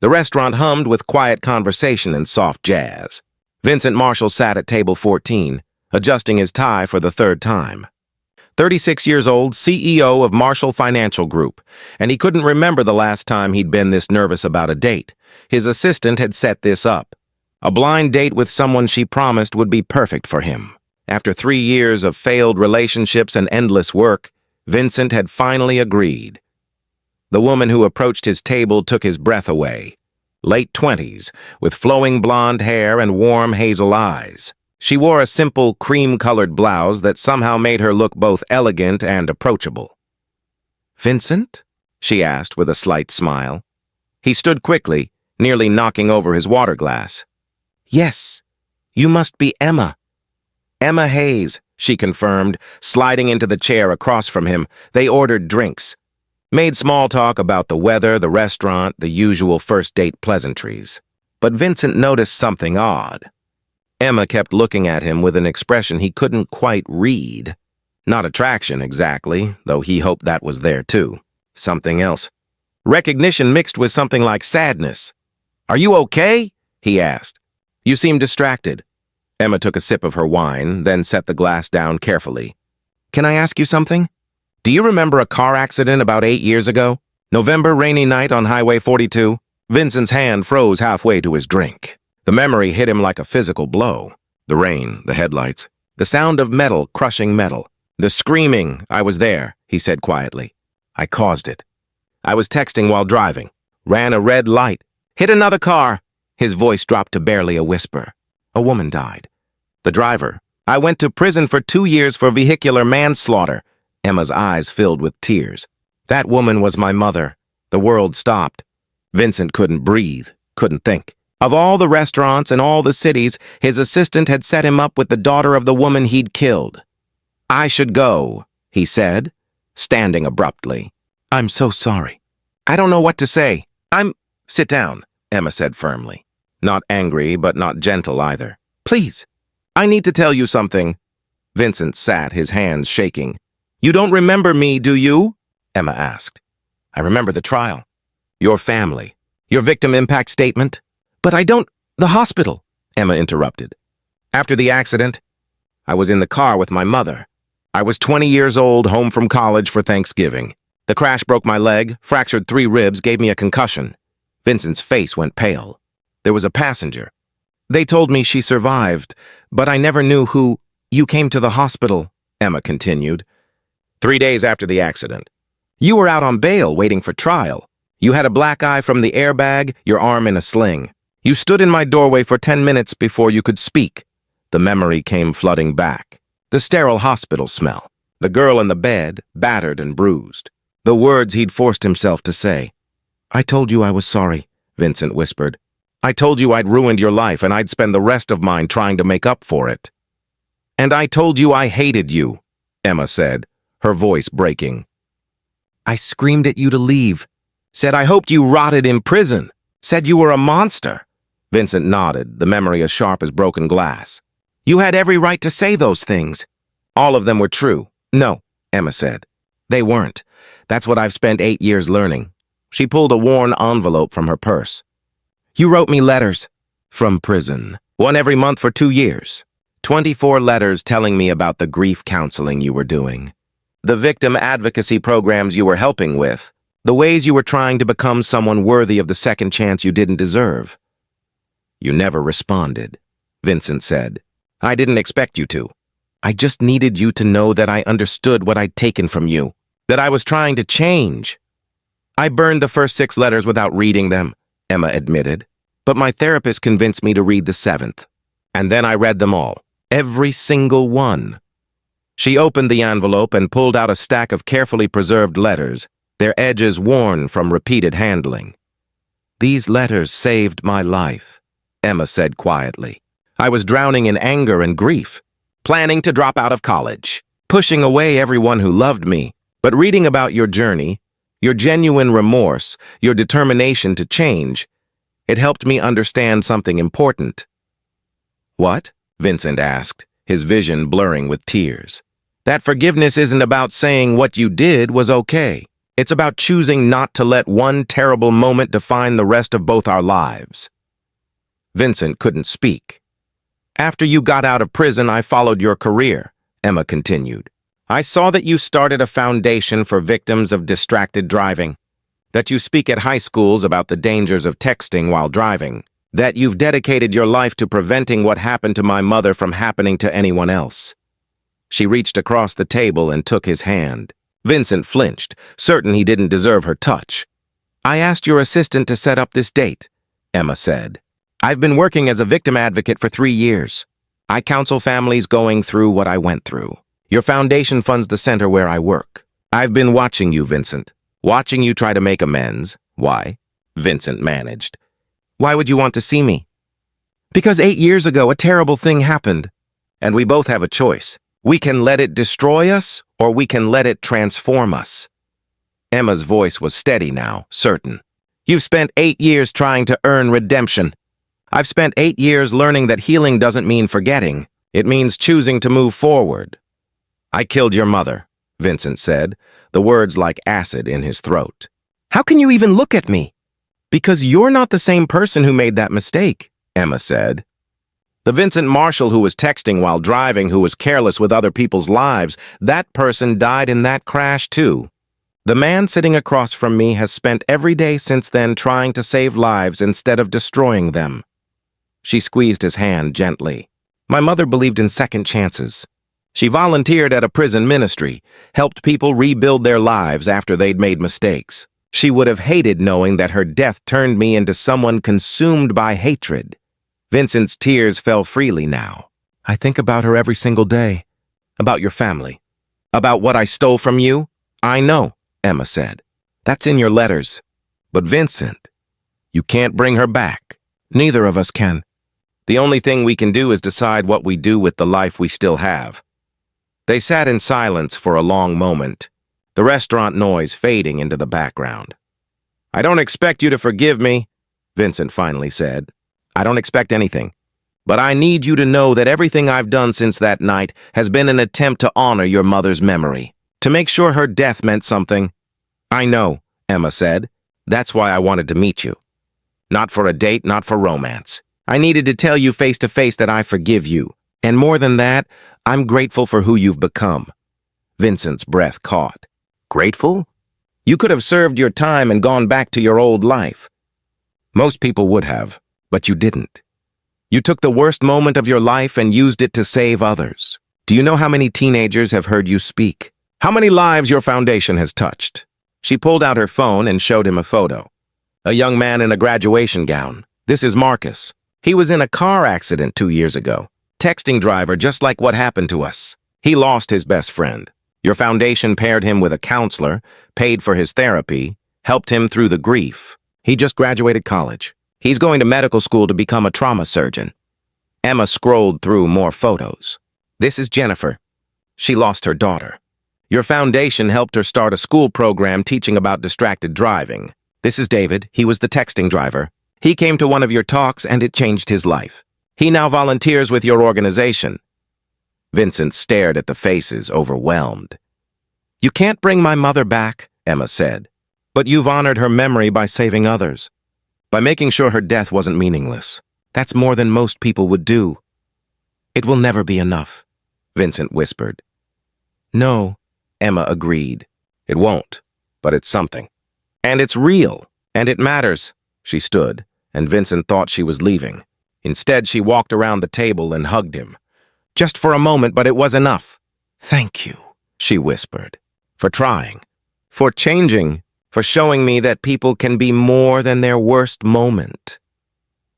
The restaurant hummed with quiet conversation and soft jazz. Vincent Marshall sat at table 14, adjusting his tie for the third time. 36 years old, CEO of Marshall Financial Group, and he couldn't remember the last time he'd been this nervous about a date. His assistant had set this up. A blind date with someone she promised would be perfect for him. After 3 years of failed relationships and endless work, Vincent had finally agreed. The woman who approached his table took his breath away. Late 20s, with flowing blonde hair and warm hazel eyes. She wore a simple cream-colored blouse that somehow made her look both elegant and approachable. "Vincent?" she asked with a slight smile. He stood quickly, nearly knocking over his water glass. "Yes, you must be Emma." "Emma Hayes," she confirmed, sliding into the chair across from him. They ordered drinks. Made small talk about the weather, the restaurant, the usual first-date pleasantries. But Vincent noticed something odd. Emma kept looking at him with an expression he couldn't quite read. Not attraction, exactly, though he hoped that was there too. Something else. Recognition mixed with something like sadness. "Are you okay?" he asked. "You seem distracted." Emma took a sip of her wine, then set the glass down carefully. "Can I ask you something? Do you remember a car accident about 8 years ago? November rainy night on Highway 42? Vincent's hand froze halfway to his drink. The memory hit him like a physical blow. The rain, the headlights, the sound of metal crushing metal. The screaming, "I was there," he said quietly. "I caused it. I was texting while driving. Ran a red light. Hit another car." His voice dropped to barely a whisper. "A woman died. The driver. I went to prison for 2 years for vehicular manslaughter." Emma's eyes filled with tears. "That woman was my mother." The world stopped. Vincent couldn't breathe, couldn't think. Of all the restaurants and all the cities, his assistant had set him up with the daughter of the woman he'd killed. "I should go," he said, standing abruptly. "I'm so sorry. I don't know what to say. Sit down," Emma said firmly. Not angry, but not gentle either. "Please, I need to tell you something." Vincent sat, his hands shaking. "You don't remember me, do you?" Emma asked. "I remember the trial. Your family. Your victim impact statement." "But I don't—" "The hospital," Emma interrupted. "After the accident, I was in the car with my mother. I was 20 years old, home from college for Thanksgiving. The crash broke my leg, fractured 3 ribs, gave me a concussion." Vincent's face went pale. "There was a passenger. They told me she survived, but I never knew who—" "You came to the hospital," Emma continued. 3 days after the accident. You were out on bail waiting for trial. You had a black eye from the airbag, your arm in a sling. You stood in my doorway for 10 minutes before you could speak." The memory came flooding back. The sterile hospital smell. The girl in the bed, battered and bruised. The words he'd forced himself to say. "I told you I was sorry," Vincent whispered. "I told you I'd ruined your life and I'd spend the rest of mine trying to make up for it." "And I told you I hated you," Emma said, her voice breaking. "I screamed at you to leave. Said I hoped you rotted in prison. Said you were a monster." Vincent nodded, the memory as sharp as broken glass. "You had every right to say those things." "All of them were true." "No," Emma said. "They weren't. That's what I've spent 8 years learning." She pulled a worn envelope from her purse. "You wrote me letters." "From prison. 1 every month for 2 years. 24 letters telling me about the grief counseling you were doing. The victim advocacy programs you were helping with. The ways you were trying to become someone worthy of the second chance you didn't deserve." "You never responded," Vincent said. "I didn't expect you to. I just needed you to know that I understood what I'd taken from you, that I was trying to change." "I burned the first 6 letters without reading them," Emma admitted. "But my therapist convinced me to read the 7th. And then I read them all, every single one." She opened the envelope and pulled out a stack of carefully preserved letters, their edges worn from repeated handling. "These letters saved my life," Emma said quietly. "I was drowning in anger and grief, planning to drop out of college, pushing away everyone who loved me. But reading about your journey, your genuine remorse, your determination to change, it helped me understand something important." "What?" Vincent asked, his vision blurring with tears. "That forgiveness isn't about saying what you did was okay. It's about choosing not to let one terrible moment define the rest of both our lives. Vincent couldn't speak. After you got out of prison, I followed your career, Emma continued. I saw that you started a foundation for victims of distracted driving, that you speak at high schools about the dangers of texting while driving, that you've dedicated your life to preventing what happened to my mother from happening to anyone else. She reached across the table and took his hand. Vincent flinched, certain he didn't deserve her touch. I asked your assistant to set up this date, Emma said. I've been working as a victim advocate for 3 years. I counsel families going through what I went through. Your foundation funds the center where I work. I've been watching you, Vincent. Watching you try to make amends. Why? Vincent managed. Why would you want to see me? Because 8 years ago, a terrible thing happened. And we both have a choice. We can let it destroy us, or we can let it transform us. Emma's voice was steady now, certain. You've spent 8 years trying to earn redemption. I've spent 8 years learning that healing doesn't mean forgetting. It means choosing to move forward. I killed your mother, Vincent said, the words like acid in his throat. How can you even look at me? Because you're not the same person who made that mistake, Emma said. The Vincent Marshall who was texting while driving, who was careless with other people's lives, that person died in that crash too. The man sitting across from me has spent every day since then trying to save lives instead of destroying them. She squeezed his hand gently. My mother believed in second chances. She volunteered at a prison ministry, helped people rebuild their lives after they'd made mistakes. She would have hated knowing that her death turned me into someone consumed by hatred. Vincent's tears fell freely now. I think about her every single day. About your family. About what I stole from you. I know, Emma said. That's in your letters. But Vincent, you can't bring her back. Neither of us can. The only thing we can do is decide what we do with the life we still have. They sat in silence for a long moment, the restaurant noise fading into the background. I don't expect you to forgive me, Vincent finally said. I don't expect anything. But I need you to know that everything I've done since that night has been an attempt to honor your mother's memory, to make sure her death meant something. I know, Emma said. That's why I wanted to meet you. Not for a date, not for romance. I needed to tell you face to face that I forgive you. And more than that, I'm grateful for who you've become. Vincent's breath caught. Grateful? You could have served your time and gone back to your old life. Most people would have. But you didn't. You took the worst moment of your life and used it to save others. Do you know how many teenagers have heard you speak? How many lives your foundation has touched? She pulled out her phone and showed him a photo. A young man in a graduation gown. This is Marcus. He was in a car accident 2 years ago. Texting driver, just like what happened to us. He lost his best friend. Your foundation paired him with a counselor, paid for his therapy, helped him through the grief. He just graduated college. He's going to medical school to become a trauma surgeon. Emma scrolled through more photos. This is Jennifer. She lost her daughter. Your foundation helped her start a school program teaching about distracted driving. This is David. He was the texting driver. He came to one of your talks and it changed his life. He now volunteers with your organization. Vincent stared at the faces, overwhelmed. You can't bring my mother back, Emma said. But you've honored her memory by saving others. By making sure her death wasn't meaningless. That's more than most people would do. It will never be enough, Vincent whispered. No, Emma agreed. It won't, but it's something. And it's real, and it matters. She stood, and Vincent thought she was leaving. Instead, she walked around the table and hugged him. Just for a moment, but it was enough. Thank you, she whispered, for trying, for changing, for showing me that people can be more than their worst moment.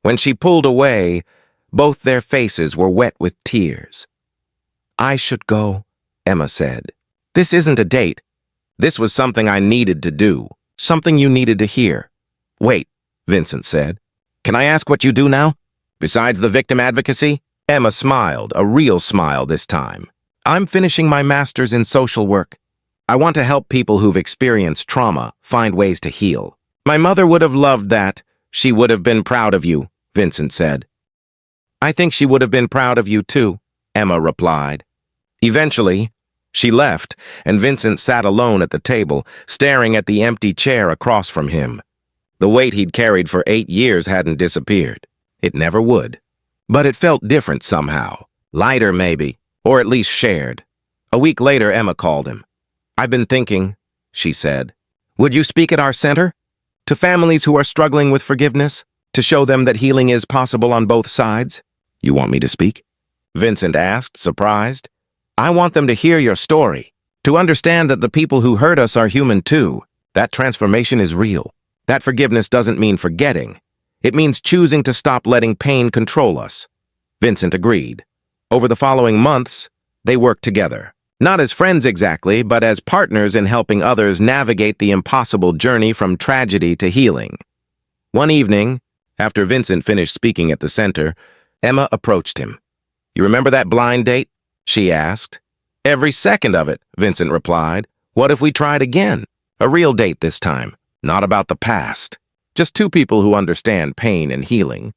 When she pulled away, both their faces were wet with tears. I should go, Emma said. This isn't a date. This was something I needed to do, something you needed to hear. Wait, Vincent said. Can I ask what you do now? Besides the victim advocacy? Emma smiled, a real smile this time. I'm finishing my master's in social work. I want to help people who've experienced trauma find ways to heal. My mother would have loved that. She would have been proud of you, Vincent said. I think she would have been proud of you too, Emma replied. Eventually, She left, and Vincent sat alone at the table, staring at the empty chair across from him. The weight he'd carried for 8 years hadn't disappeared. It never would. But it felt different somehow. Lighter, maybe, or at least shared. A week later, Emma called him. "I've been thinking," she said. "Would you speak at our center? To families who are struggling with forgiveness? To show them that healing is possible on both sides?" "You want me to speak?" Vincent asked, surprised. "I want them to hear your story, to understand that the people who hurt us are human too. That transformation is real. That forgiveness doesn't mean forgetting. It means choosing to stop letting pain control us." Vincent agreed. Over the following months, they worked together. Not as friends exactly, but as partners in helping others navigate the impossible journey from tragedy to healing. One evening, after Vincent finished speaking at the center, Emma approached him. "You remember that blind date?" she asked. "Every second of it," Vincent replied. "What if we tried again? A real date this time, not about the past. Just two people who understand pain and healing."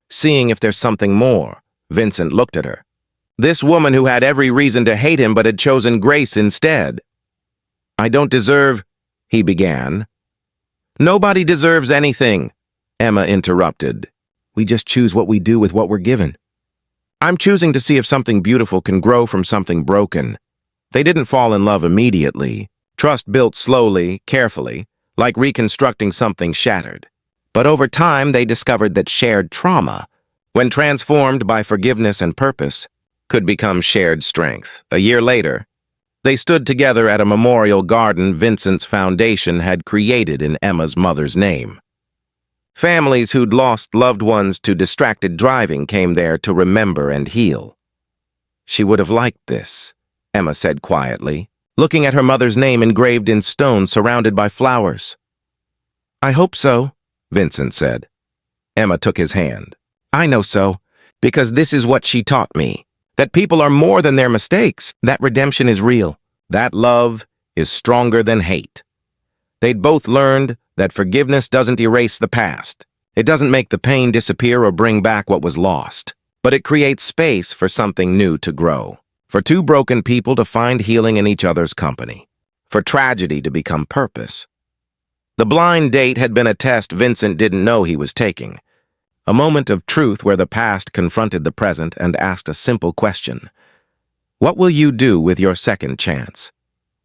Seeing if there's something more, Vincent looked at her. This woman who had every reason to hate him but had chosen grace instead. "I don't deserve," he began. "Nobody deserves anything," Emma interrupted. "We just choose what we do with what we're given. I'm choosing to see if something beautiful can grow from something broken." They didn't fall in love immediately. Trust built slowly, carefully, like reconstructing something shattered. But over time, they discovered that shared trauma, when transformed by forgiveness and purpose, could become shared strength. A year later, they stood together at a memorial garden Vincent's foundation had created in Emma's mother's name. Families who'd lost loved ones to distracted driving came there to remember and heal. "She would have liked this," Emma said quietly, looking at her mother's name engraved in stone surrounded by flowers. "I hope so," Vincent said. Emma took his hand. "I know so, because this is what she taught me. That people are more than their mistakes, that redemption is real, that love is stronger than hate." They'd both learned that forgiveness doesn't erase the past. It doesn't make the pain disappear or bring back what was lost, but it creates space for something new to grow, for two broken people to find healing in each other's company, for tragedy to become purpose. The blind date had been a test Vincent didn't know he was taking. A moment of truth where the past confronted the present and asked a simple question. What will you do with your second chance?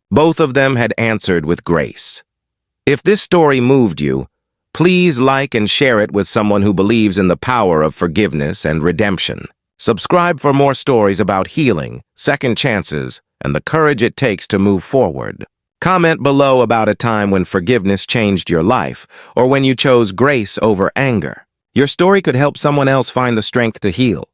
Both of them had answered with grace. If this story moved you, please like and share it with someone who believes in the power of forgiveness and redemption. Subscribe for more stories about healing, second chances, and the courage it takes to move forward. Comment below about a time when forgiveness changed your life, or when you chose grace over anger. Your story could help someone else find the strength to heal.